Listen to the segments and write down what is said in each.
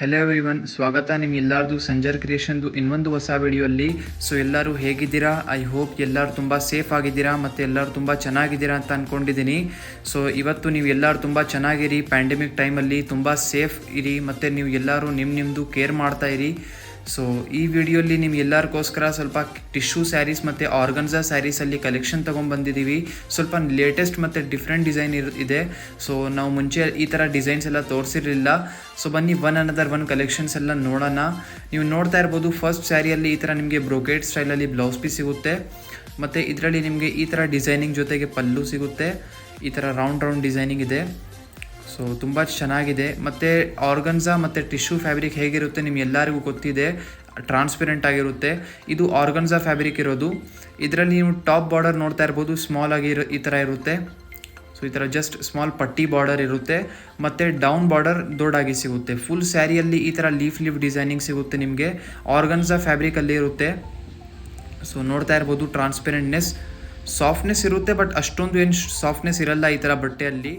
Hello everyone, ಸ್ವಾಗತ ನಿಮ್ಗೆಲ್ಲರದು ಸಂಜರ್ ಕ್ರಿಯೇಷನ್ದು ಇನ್ನೊಂದು ಹೊಸ ವಿಡಿಯೋಲ್ಲಿ. ಸೊ ಎಲ್ಲರೂ ಹೇಗಿದ್ದೀರಾ? ಐ ಹೋಪ್ ಎಲ್ಲರೂ ತುಂಬ ಸೇಫ್ ಆಗಿದ್ದೀರಾ ಮತ್ತು ಎಲ್ಲರೂ ತುಂಬ ಚೆನ್ನಾಗಿದ್ದೀರಾ ಅಂತ ಅಂದ್ಕೊಂಡಿದ್ದೀನಿ. ಸೊ ಇವತ್ತು ನೀವು ಎಲ್ಲರೂ ತುಂಬ ಚೆನ್ನಾಗಿರಿ, ಪ್ಯಾಂಡಮಿಕ್ ಟೈಮಲ್ಲಿ ತುಂಬ ಸೇಫ್ ಇರಿ ಮತ್ತು ನೀವು ಎಲ್ಲರೂ ನಿಮ್ಮದು ಕೇರ್ ಮಾಡ್ತಾ ಇರಿ. ಸೊ ಈ ವಿಡಿಯೋಲಿ ನಿಮ್ಗೆ ಎಲ್ಲರಿಗೋಸ್ಕರ ಸ್ವಲ್ಪ ಟಿಶ್ಯೂ ಸ್ಯಾರೀಸ್ ಮತ್ತು ಆರ್ಗನ್ಸಾ ಸ್ಯಾರೀಸಲ್ಲಿ ಕಲೆಕ್ಷನ್ ತೊಗೊಂಡ್ಬಂದಿದ್ದೀವಿ. ಸ್ವಲ್ಪ ಲೇಟೆಸ್ಟ್ ಮತ್ತು ಡಿಫ್ರೆಂಟ್ ಡಿಸೈನ್ ಇದೆ. ಸೊ ನಾವು ಮುಂಚೆ ಈ ಥರ ಡಿಸೈನ್ಸ್ ಎಲ್ಲ ತೋರಿಸಿರಲಿಲ್ಲ. ಸೊ ಬನ್ನಿ ಒನ್ ಕಲೆಕ್ಷನ್ಸ್ ಎಲ್ಲ ನೋಡೋಣ. ನೀವು ನೋಡ್ತಾ ಇರ್ಬೋದು, ಫಸ್ಟ್ ಸ್ಯಾರಿಯಲ್ಲಿ ಈ ಥರ ನಿಮಗೆ ಬ್ರೊಕೇಡ್ ಸ್ಟೈಲಲ್ಲಿ ಬ್ಲೌಸ್ ಪೀಸ್ ಸಿಗುತ್ತೆ ಮತ್ತು ಇದರಲ್ಲಿ ನಿಮಗೆ ಈ ಥರ ಡಿಸೈನಿಂಗ್ ಜೊತೆಗೆ ಪಲ್ಲು ಸಿಗುತ್ತೆ. ಈ ಥರ ರೌಂಡ್ ಡಿಸೈನಿಂಗ್ ಇದೆ. ಸೊ ತುಂಬ ಚೆನ್ನಾಗಿದೆ. ಮತ್ತು ಆರ್ಗನ್ಸಾ ಮತ್ತು ಟಿಶ್ಯೂ ಫ್ಯಾಬ್ರಿಕ್ ಹೇಗಿರುತ್ತೆ ನಿಮ್ಗೆಲ್ಲರಿಗೂ ಗೊತ್ತಿದೆ, ಟ್ರಾನ್ಸ್ಪರೆಂಟ್ ಆಗಿರುತ್ತೆ. ಇದು ಆರ್ಗನ್ಸಾ ಫ್ಯಾಬ್ರಿಕ್ ಇರೋದು. ಇದರಲ್ಲಿ ನೀವು ಟಾಪ್ ಬಾರ್ಡರ್ ನೋಡ್ತಾ ಇರ್ಬೋದು, ಸ್ಮಾಲ್ ಆಗಿ ಈ ಥರ ಇರುತ್ತೆ. ಸೊ ಈ ಥರ ಜಸ್ಟ್ ಸ್ಮಾಲ್ ಪಟ್ಟಿ ಬಾರ್ಡರ್ ಇರುತ್ತೆ ಮತ್ತು ಡೌನ್ ಬಾರ್ಡರ್ ದೊಡ್ಡಾಗಿ ಸಿಗುತ್ತೆ. ಫುಲ್ ಸ್ಯಾರಿಯಲ್ಲಿ ಈ ಥರ ಲೀಫ್ ಡಿಸೈನಿಂಗ್ ಸಿಗುತ್ತೆ ನಿಮಗೆ, ಆರ್ಗನ್ಸಾ ಫ್ಯಾಬ್ರಿಕಲ್ಲಿ ಇರುತ್ತೆ. ಸೊ ನೋಡ್ತಾ ಇರ್ಬೋದು, ಟ್ರಾನ್ಸ್ಪರೆಂಟ್ನೆಸ್, ಸಾಫ್ಟ್ನೆಸ್ ಇರುತ್ತೆ, ಬಟ್ ಅಷ್ಟೊಂದು ಏನು ಸಾಫ್ಟ್ನೆಸ್ ಇರಲ್ಲ ಈ ಥರ ಬಟ್ಟೆಯಲ್ಲಿ.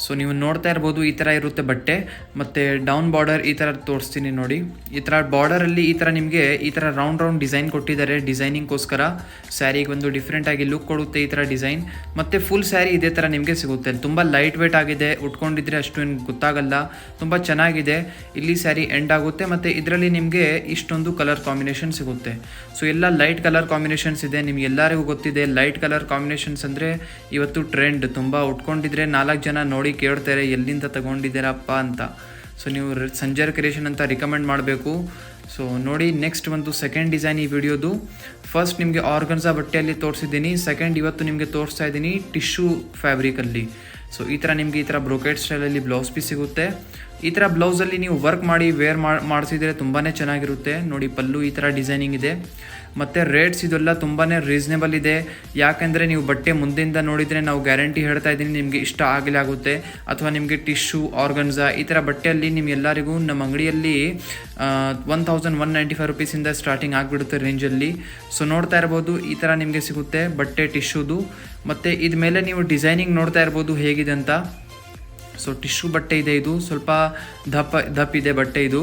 ಸೊ ನೀವು ನೋಡ್ತಾ ಇರ್ಬೋದು, ಈ ಥರ ಇರುತ್ತೆ ಬಟ್ಟೆ. ಮತ್ತು ಡೌನ್ ಬಾರ್ಡರ್ ಈ ಥರ ತೋರಿಸ್ತೀನಿ ನೋಡಿ. ಈ ಥರ ಬಾರ್ಡರಲ್ಲಿ ಈ ಥರ ನಿಮಗೆ ಈ ಥರ ರೌಂಡ್ ಡಿಸೈನ್ ಕೊಟ್ಟಿದ್ದಾರೆ ಡಿಸೈನಿಂಗ್ಗೋಸ್ಕರ. ಸ್ಯಾರಿಗೆ ಒಂದು ಡಿಫ್ರೆಂಟಾಗಿ ಲುಕ್ ಕೊಡುತ್ತೆ ಈ ಥರ ಡಿಸೈನ್. ಮತ್ತು ಫುಲ್ ಸ್ಯಾರಿ ಇದೇ ಥರ ನಿಮಗೆ ಸಿಗುತ್ತೆ. ತುಂಬ ಲೈಟ್ ವೇಟ್ ಆಗಿದೆ, ಉಟ್ಕೊಂಡಿದ್ರೆ ಅಷ್ಟು ಏನು ಗೊತ್ತಾಗಲ್ಲ, ತುಂಬ ಚೆನ್ನಾಗಿದೆ. ಇಲ್ಲಿ ಸ್ಯಾರಿ ಎಂಡ್ ಆಗುತ್ತೆ ಮತ್ತು ಇದರಲ್ಲಿ ನಿಮಗೆ ಇಷ್ಟೊಂದು ಕಲರ್ ಕಾಂಬಿನೇಷನ್ ಸಿಗುತ್ತೆ. ಸೊ ಎಲ್ಲ ಲೈಟ್ ಕಲರ್ ಕಾಂಬಿನೇಷನ್ಸ್ ಇದೆ. ನಿಮ್ಗೆ ಎಲ್ಲರಿಗೂ ಗೊತ್ತಿದೆ, ಲೈಟ್ ಕಲರ್ ಕಾಂಬಿನೇಷನ್ಸ್ ಅಂದರೆ ಇವತ್ತು ಟ್ರೆಂಡ್. ತುಂಬ ಉಟ್ಕೊಂಡಿದ್ರೆ 4 ಜನ ನೋಡಿ ಕೇಳ್ತಾರೆ ಎಲ್ಲಿಂದ ತಗೊಂಡಿದ್ದೀರಪ್ಪ ಅಂತ. ಸೊ ನೀವು ಸಂಜರ್ ಕ್ರಿಯೇಷನ್ ಅಂತ ರಿಕಮೆಂಡ್ ಮಾಡಬೇಕು. ಸೊ ನೋಡಿ, ನೆಕ್ಸ್ಟ್ ಒಂದು ಸೆಕೆಂಡ್ ಡಿಸೈನ್ ಈ ವಿಡಿಯೋದು. ಫಸ್ಟ್ ನಿಮಗೆ ಆರ್ಗನ್ಸಾ ಬಟ್ಟೆಯಲ್ಲಿ ತೋರಿಸಿದ್ದೀನಿ, ಸೆಕೆಂಡ್ ಇವತ್ತು ನಿಮಗೆ ತೋರಿಸ್ತಾ ಇದ್ದೀನಿ ಟಿಶ್ಯೂ ಫ್ಯಾಬ್ರಿಕಲ್ಲಿ. ಸೊ ಈ ಥರ ನಿಮಗೆ ಈ ಥರ ಬ್ರೊಕೇಡ್ ಸ್ಟೈಲಲ್ಲಿ ಬ್ಲೌಸ್ ಪೀಸ್ ಸಿಗುತ್ತೆ. ಈ ಥರ ಬ್ಲೌಸಲ್ಲಿ ನೀವು ವರ್ಕ್ ಮಾಡಿ ವೇರ್ ಮಾಡಿಸಿದರೆ ತುಂಬಾ ಚೆನ್ನಾಗಿರುತ್ತೆ. ನೋಡಿ, ಪಲ್ಲು ಈ ಥರ ಡಿಸೈನಿಂಗ್ ಇದೆ ಮತ್ತು ರೇಟ್ಸ್ ಇದೆಲ್ಲ ತುಂಬಾ ರೀಸನೇಬಲ್ ಇದೆ. ಯಾಕೆಂದರೆ ನೀವು ಬಟ್ಟೆ ಮುಂದೆಯಿಂದ ನೋಡಿದರೆ ನಾವು ಗ್ಯಾರಂಟಿ ಹೇಳ್ತಾ ಇದ್ದೀನಿ ನಿಮಗೆ ಇಷ್ಟ ಆಗಲೇ ಆಗುತ್ತೆ. ಅಥವಾ ನಿಮಗೆ ಟಿಶ್ಯೂ ಆರ್ಗನ್ಸಾ ಈ ಥರ ಬಟ್ಟೆಯಲ್ಲಿ ನಿಮ್ಗೆಲ್ಲರಿಗೂ ನಮ್ಮ ಅಂಗಡಿಯಲ್ಲಿ 1195 ರುಪೀಸಿಂದ ಸ್ಟಾರ್ಟಿಂಗ್ ಆಗಿಬಿಡುತ್ತೆ ರೇಂಜಲ್ಲಿ. ಸೊ ನೋಡ್ತಾ ಇರ್ಬೋದು, ಈ ಥರ ನಿಮಗೆ ಸಿಗುತ್ತೆ ಬಟ್ಟೆ ಟಿಶ್ಯೂದು. ಮತ್ತು ಇದ ಮೇಲೆ ನೀವು ಡಿಸೈನಿಂಗ್ ನೋಡ್ತಾ ಇರ್ಬೋದು ಹೇಗಿದೆ ಅಂತ. ಸೊ ಟಿಶ್ಯೂ ಬಟ್ಟೆ ಇದೆ, ಇದು ಸ್ವಲ್ಪ ದಪ್ಪ ಇದೆ ಬಟ್ಟೆ, ಇದು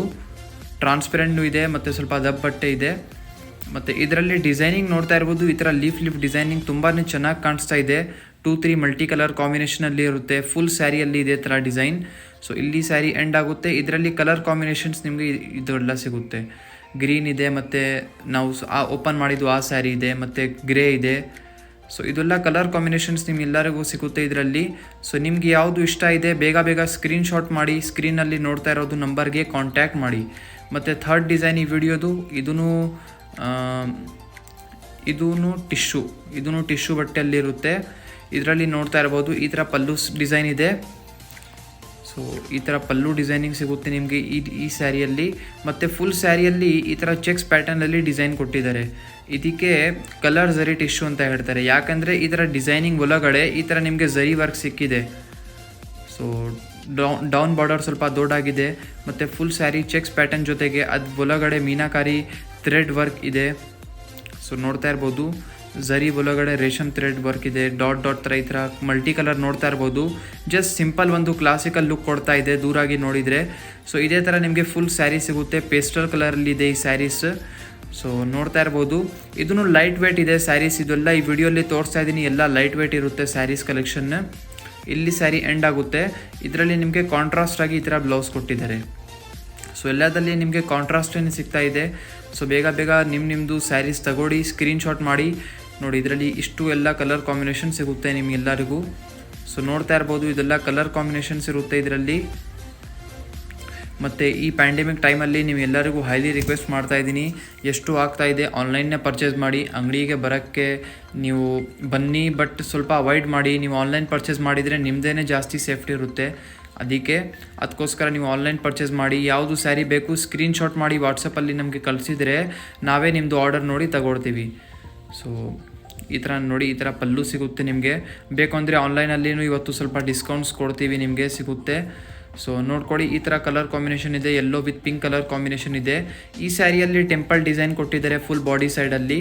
ಟ್ರಾನ್ಸ್ಪರೆಂಟು ಇದೆ ಮತ್ತು ಸ್ವಲ್ಪ ದಪ್ಪ ಬಟ್ಟೆ ಇದೆ. ಮತ್ತು ಇದರಲ್ಲಿ ಡಿಸೈನಿಂಗ್ ನೋಡ್ತಾ ಇರ್ಬೋದು, ಈ ಥರ ಲೀಫ್ ಡಿಸೈನಿಂಗ್ ತುಂಬಾ ಚೆನ್ನಾಗಿ ಕಾಣಿಸ್ತಾ ಇದೆ. 2-3 ಮಲ್ಟಿ ಕಲರ್ ಕಾಂಬಿನೇಷನಲ್ಲಿ ಇರುತ್ತೆ. ಫುಲ್ ಸ್ಯಾರಿಯಲ್ಲಿ ಇದೆ ಥರ ಡಿಸೈನ್. ಸೊ ಇಲ್ಲಿ ಸ್ಯಾರಿ ಎಂಡ್ ಆಗುತ್ತೆ. ಇದರಲ್ಲಿ ಕಲರ್ ಕಾಂಬಿನೇಷನ್ಸ್ ನಿಮಗೆ ಇದೆಲ್ಲ ಸಿಗುತ್ತೆ. ಗ್ರೀನ್ ಇದೆ ಮತ್ತು ನಾವು ಓಪನ್ ಮಾಡಿದ್ದು ಆ ಸ್ಯಾರಿ ಇದೆ ಮತ್ತು ಗ್ರೇ ಇದೆ. ಸೊ ಇದೆಲ್ಲ ಕಲರ್ ಕಾಂಬಿನೇಷನ್ಸ್ ನಿಮ್ಗೆಲ್ಲರಿಗೂ ಸಿಗುತ್ತೆ ಇದರಲ್ಲಿ. ಸೊ ನಿಮಗೆ ಯಾವುದು ಇಷ್ಟ ಇದೆ ಬೇಗ ಸ್ಕ್ರೀನ್ಶಾಟ್ ಮಾಡಿ, ಸ್ಕ್ರೀನಲ್ಲಿ ನೋಡ್ತಾ ಇರೋದು ನಂಬರ್ಗೆ ಕಾಂಟ್ಯಾಕ್ಟ್ ಮಾಡಿ. ಮತ್ತು ಥರ್ಡ್ ಡಿಸೈನ್ ಈ ವಿಡಿಯೋದು, ಇದೂ ಟಿಶ್ಯೂ ಬಟ್ಟೆಯಲ್ಲಿರುತ್ತೆ. ಇದರಲ್ಲಿ ನೋಡ್ತಾ ಇರ್ಬೋದು, ಈ ಥರ ಪಲ್ಲು ಡಿಸೈನ್ ಇದೆ. ಸೊ ಈ ಥರ ಪಲ್ಲು ಡಿಸೈನಿಂಗ್ ಸಿಗುತ್ತೆ ನಿಮಗೆ ಈ ಸ್ಯಾರಿಯಲ್ಲಿ. ಮತ್ತು ಫುಲ್ ಸ್ಯಾರಿಯಲ್ಲಿ ಈ ಥರ ಚೆಕ್ಸ್ ಪ್ಯಾಟರ್ನಲ್ಲಿ ಡಿಸೈನ್ ಕೊಟ್ಟಿದ್ದಾರೆ. ಇದಕ್ಕೆ ಕಲರ್ ಝರಿ ಟಿಶ್ಯೂ ಅಂತ ಹೇಳ್ತಾರೆ. ಯಾಕಂದರೆ ಈ ಥರ ಡಿಸೈನಿಂಗ್ ಒಳಗಡೆ ಈ ಥರ ನಿಮಗೆ ಝರಿ ವರ್ಕ್ ಸಿಕ್ಕಿದೆ. ಸೊ ಡೌನ್ ಬಾರ್ಡರ್ ಸ್ವಲ್ಪ ದೊಡ್ಡಾಗಿದೆ ಮತ್ತು ಫುಲ್ ಸ್ಯಾರಿ ಚೆಕ್ಸ್ ಪ್ಯಾಟರ್ನ್ ಜೊತೆಗೆ ಅದು ಒಳಗಡೆ ಮೀನಾಕಾರಿ ಥ್ರೆಡ್ ವರ್ಕ್ ಇದೆ. ಸೊ ನೋಡ್ತಾ ಇರ್ಬೋದು, ಝರಿ ಒಳಗಡೆ ರೇಷಮ್ ಥ್ರೆಡ್ ವರ್ಕ್ ಇದೆ, ಡಾಟ್ ಥರ ಈ ಥರ ಮಲ್ಟಿ ಕಲರ್ ನೋಡ್ತಾ ಇರ್ಬೋದು. ಜಸ್ಟ್ ಸಿಂಪಲ್ ಒಂದು ಕ್ಲಾಸಿಕಲ್ ಲುಕ್ ಕೊಡ್ತಾ ಇದೆ ದೂರಾಗಿ ನೋಡಿದರೆ. ಸೊ ಇದೇ ಥರ ನಿಮಗೆ ಫುಲ್ ಸ್ಯಾರಿ ಸಿಗುತ್ತೆ, ಪೇಸ್ಟಲ್ ಕಲರಲ್ಲಿದೆ ಈ ಸ್ಯಾರೀಸ್. ಸೊ ನೋಡ್ತಾ ಇರ್ಬೋದು, ಇದೂ ಲೈಟ್ ವೇಟ್ ಇದೆ ಸ್ಯಾರೀಸ್. ಇದೆಲ್ಲ ಈ ವಿಡಿಯೋಲಿ ತೋರಿಸ್ತಾ ಇದ್ದೀನಿ, ಎಲ್ಲ ಲೈಟ್ ವೇಟ್ ಇರುತ್ತೆ ಸ್ಯಾರೀಸ್ ಕಲೆಕ್ಷನ್. ಇಲ್ಲಿ ಸ್ಯಾರಿ ಎಂಡ್ ಆಗುತ್ತೆ. ಇದರಲ್ಲಿ ನಿಮಗೆ ಕಾಂಟ್ರಾಸ್ಟ್ ಆಗಿ ಈ ಥರ ಬ್ಲೌಸ್ ಕೊಟ್ಟಿದ್ದಾರೆ. ಸೊ ಎಲ್ಲದಲ್ಲಿ ನಿಮಗೆ ಕಾಂಟ್ರಾಸ್ಟೇ ಸಿಗ್ತಾ ಇದೆ. ಸೊ ಬೇಗ ನಿಮ್ಮದು ಸ್ಯಾರೀಸ್ ತಗೊಳ್ಳಿ, ಸ್ಕ್ರೀನ್ಶಾಟ್ ಮಾಡಿ. ನೋಡಿ, ಇದರಲ್ಲಿ ಇಷ್ಟು ಎಲ್ಲ ಕಲರ್ ಕಾಂಬಿನೇಷನ್ ಸಿಗುತ್ತೆ ನಿಮಗೆಲ್ಲರಿಗೂ. ಸೊ ನೋಡ್ತಾ ಇರ್ಬೋದು, ಇದೆಲ್ಲ ಕಲರ್ ಕಾಂಬಿನೇಷನ್ಸ್ ಇರುತ್ತೆ ಇದರಲ್ಲಿ. ಮತ್ತು ಈ ಪ್ಯಾಂಡಮಿಕ್ ಟೈಮಲ್ಲಿ ನೀವು ಎಲ್ಲರಿಗೂ ಹೈಲಿ ರಿಕ್ವೆಸ್ಟ್ ಮಾಡ್ತಾ ಇದ್ದೀನಿ, ಎಷ್ಟು ಆಗ್ತಾ ಇದೆ ಆನ್ಲೈನ್ನೇ ಪರ್ಚೇಸ್ ಮಾಡಿ. ಅಂಗಡಿಗೆ ಬರೋಕ್ಕೆ ನೀವು ಬನ್ನಿ, ಬಟ್ ಸ್ವಲ್ಪ ಅವಾಯ್ಡ್ ಮಾಡಿ. ನೀವು ಆನ್ಲೈನ್ ಪರ್ಚೇಸ್ ಮಾಡಿದರೆ ನಿಮ್ಮದೇ ಜಾಸ್ತಿ ಸೇಫ್ಟಿ ಇರುತ್ತೆ. ಅದಕ್ಕೋಸ್ಕರ ನೀವು ಆನ್ಲೈನ್ ಪರ್ಚೇಸ್ ಮಾಡಿ. ಯಾವುದು ಸ್ಯಾರಿ ಬೇಕು ಸ್ಕ್ರೀನ್ಶಾಟ್ ಮಾಡಿ ವಾಟ್ಸಪ್ಪಲ್ಲಿ ನಮಗೆ ಕಳಿಸಿದರೆ ನಾವೇ ನಿಮ್ಮದು ಆರ್ಡರ್ ನೋಡಿ ತಗೊಳ್ತೀವಿ. ಸೊ ಈ ಥರ ನೋಡಿ, ಈ ಥರ ಪಲ್ಲು ಸಿಗುತ್ತೆ ನಿಮಗೆ. ಬೇಕು ಅಂದರೆ ಆನ್ಲೈನಲ್ಲಿನೂ ಇವತ್ತು ಸ್ವಲ್ಪ ಡಿಸ್ಕೌಂಟ್ಸ್ ಕೊಡ್ತೀವಿ, ನಿಮಗೆ ಸಿಗುತ್ತೆ. ಸೊ ನೋಡ್ಕೊಳ್ಳಿ, ಈ ಥರ ಕಲರ್ ಕಾಂಬಿನೇಷನ್ ಇದೆ, yellow with pink colour combination ಇದೆ. ಈ ಸ್ಯಾರಿಯಲ್ಲಿ ಟೆಂಪಲ್ ಡಿಸೈನ್ ಕೊಟ್ಟಿದ್ದಾರೆ ಫುಲ್ ಬಾಡಿ ಸೈಡಲ್ಲಿ.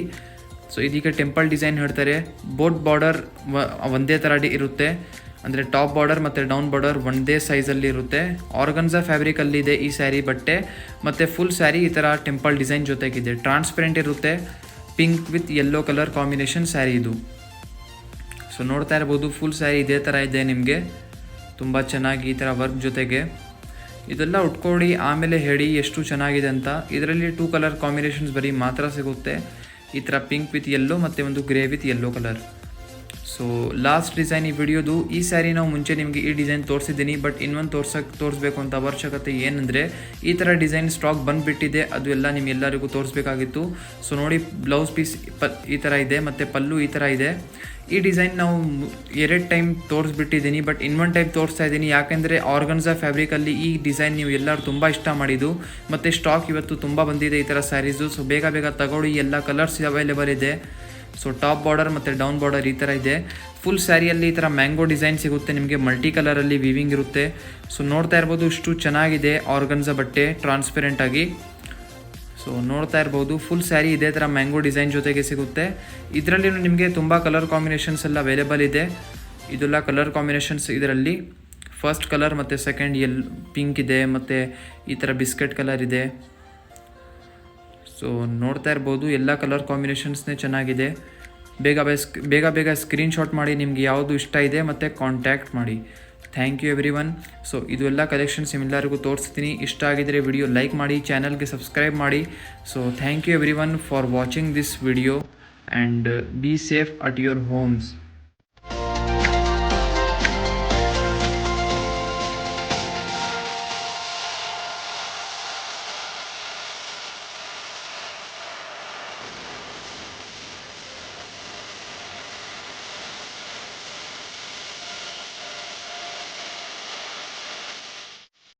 ಸೊ ಇದಕ್ಕೆ ಟೆಂಪಲ್ ಡಿಸೈನ್ ಹೇಳ್ತಾರೆ. ಬೋಟ್ ಬಾರ್ಡರ್ ಒಂದೇ ಥರ ಇರುತ್ತೆ. ಅಂದರೆ ಟಾಪ್ ಬಾರ್ಡರ್ ಮತ್ತು ಡೌನ್ ಬಾರ್ಡರ್ ಒಂದೇ ಸೈಜಲ್ಲಿ ಇರುತ್ತೆ. ಆರ್ಗನ್ಸಾ ಫ್ಯಾಬ್ರಿಕಲ್ಲಿದೆ ಈ ಸ್ಯಾರಿ ಬಟ್ಟೆ, ಮತ್ತು ಫುಲ್ ಸ್ಯಾರಿ ಈ ಥರ ಟೆಂಪಲ್ ಡಿಸೈನ್ ಜೊತೆಗಿದೆ. ಟ್ರಾನ್ಸ್ಪರೆಂಟ್ ಇರುತ್ತೆ, pink with yellow colour combination sari ಇದು. ಸೊ ನೋಡ್ತಾ ಇರ್ಬೋದು, ಫುಲ್ ಸ್ಯಾರಿ ಇದೇ ಥರ ಇದೆ ನಿಮಗೆ, ತುಂಬ ಚೆನ್ನಾಗಿ ಈ ಥರ ವರ್ಕ್ ಜೊತೆಗೆ. ಇದೆಲ್ಲ ಉಟ್ಕೊಳ್ಳಿ, ಆಮೇಲೆ ಹೇಳಿ ಎಷ್ಟು ಚೆನ್ನಾಗಿದೆ ಅಂತ. ಇದರಲ್ಲಿ 2 ಕಲರ್ ಕಾಂಬಿನೇಷನ್ಸ್ ಬರೀ ಮಾತ್ರ ಸಿಗುತ್ತೆ, ಈ ಥರ ಪಿಂಕ್ ವಿತ್ ಯೆಲ್ಲೋ ಮತ್ತು ಒಂದು grey with yellow colour. So last design ಈ ವಿಡಿಯೋದು. ಈ ಸ್ಯಾರಿ ನಾವು ಮುಂಚೆ ನಿಮಗೆ ಈ ಡಿಸೈನ್ ತೋರಿಸಿದ್ದೀನಿ, ಬಟ್ ಇನ್ನೊಂದು ತೋರಿಸ್ಬೇಕು ಅಂತ ಅವಶ್ಯಕತೆ ಏನಂದರೆ ಈ ಥರ ಡಿಸೈನ್ ಸ್ಟಾಕ್ ಬಂದುಬಿಟ್ಟಿದೆ, ಅದು ಎಲ್ಲ ನಿಮ್ಗೆಲ್ಲರಿಗೂ ತೋರಿಸ್ಬೇಕಾಗಿತ್ತು. ಸೊ ನೋಡಿ, ಬ್ಲೌಸ್ ಪೀಸ್ ಈ ಥರ ಇದೆ ಮತ್ತು ಪಲ್ಲು ಈ ಥರ ಇದೆ. ಈ ಡಿಸೈನ್ ನಾವು 2 ಟೈಮ್ ತೋರಿಸ್ಬಿಟ್ಟಿದ್ದೀನಿ, ಬಟ್ ಇನ್ನೊಂದು ಟೈಮ್ ತೋರಿಸ್ತಾ ಇದ್ದೀನಿ, ಯಾಕೆಂದರೆ ಆರ್ಗನ್ಸಾ ಫ್ಯಾಬ್ರಿಕಲ್ಲಿ ಈ ಡಿಸೈನ್ ನೀವು ಎಲ್ಲರೂ ತುಂಬ ಇಷ್ಟ ಮಾಡಿದ್ದು, ಮತ್ತು ಸ್ಟಾಕ್ ಇವತ್ತು ತುಂಬ ಬಂದಿದೆ ಈ ಥರ ಸ್ಯಾರೀಸು. ಸೊ ಬೇಗ ಬೇಗ ತಗೊಳ್ಳಿ, ಎಲ್ಲ ಕಲರ್ಸ್ ಅವೈಲೇಬಲ್ ಇದೆ. ಸೊ ಟಾಪ್ ಬಾರ್ಡರ್ ಮತ್ತು ಡೌನ್ ಬಾರ್ಡರ್ ಈ ಥರ ಇದೆ. ಫುಲ್ ಸ್ಯಾರಿಯಲ್ಲಿ ಈ ಥರ ಮ್ಯಾಂಗೋ ಡಿಸೈನ್ ಸಿಗುತ್ತೆ ನಿಮಗೆ, ಮಲ್ಟಿ ಕಲರಲ್ಲಿ ವೀವಿಂಗ್ ಇರುತ್ತೆ. ಸೊ ನೋಡ್ತಾ ಇರ್ಬೋದು ಇಷ್ಟು ಚೆನ್ನಾಗಿದೆ ಆರ್ಗನ್ಸಾ ಬಟ್ಟೆ ಟ್ರಾನ್ಸ್ಪರೆಂಟಾಗಿ. ಸೊ ನೋಡ್ತಾ ಇರ್ಬೋದು, ಫುಲ್ ಸ್ಯಾರಿ ಇದೇ ಥರ ಮ್ಯಾಂಗೋ ಡಿಸೈನ್ ಜೊತೆಗೆ ಸಿಗುತ್ತೆ. ಇದರಲ್ಲಿ ನಿಮಗೆ ತುಂಬ ಕಲರ್ ಕಾಂಬಿನೇಷನ್ಸ್ ಎಲ್ಲ ಅವೈಲೇಬಲ್ ಇದೆ. ಇದೆಲ್ಲ ಕಲರ್ ಕಾಂಬಿನೇಷನ್ಸ್ ಇದರಲ್ಲಿ ಫಸ್ಟ್ ಕಲರ್ ಮತ್ತು ಸೆಕೆಂಡ್ ಪಿಂಕ್ ಇದೆ, ಮತ್ತು ಈ ಥರ ಬಿಸ್ಕೆಟ್ ಕಲರ್ ಇದೆ. ಸೊ ನೋಡ್ತಾ ಇರ್ಬೋದು, ಎಲ್ಲ ಕಲರ್ ಕಾಂಬಿನೇಷನ್ಸ್ನೇ ಚೆನ್ನಾಗಿದೆ. ಬೇಗ ಬೇಗ ಸ್ಕ್ರೀನ್ಶಾಟ್ ಮಾಡಿ ನಿಮಗೆ ಯಾವುದು ಇಷ್ಟ ಇದೆ ಮತ್ತು ಕಾಂಟ್ಯಾಕ್ಟ್ ಮಾಡಿ. Thank you everyone. So ಇದು ಎಲ್ಲ ಕಲೆಕ್ಷನ್ಸ್ ನಿಮ್ಮೆಲ್ಲರಿಗೂ ತೋರಿಸ್ತೀನಿ. ಇಷ್ಟ ಆಗಿದರೆ ವಿಡಿಯೋ ಲೈಕ್ ಮಾಡಿ, ಚಾನಲ್ಗೆ ಸಬ್ಸ್ಕ್ರೈಬ್ ಮಾಡಿ. So thank you everyone for watching this video and be safe at your homes.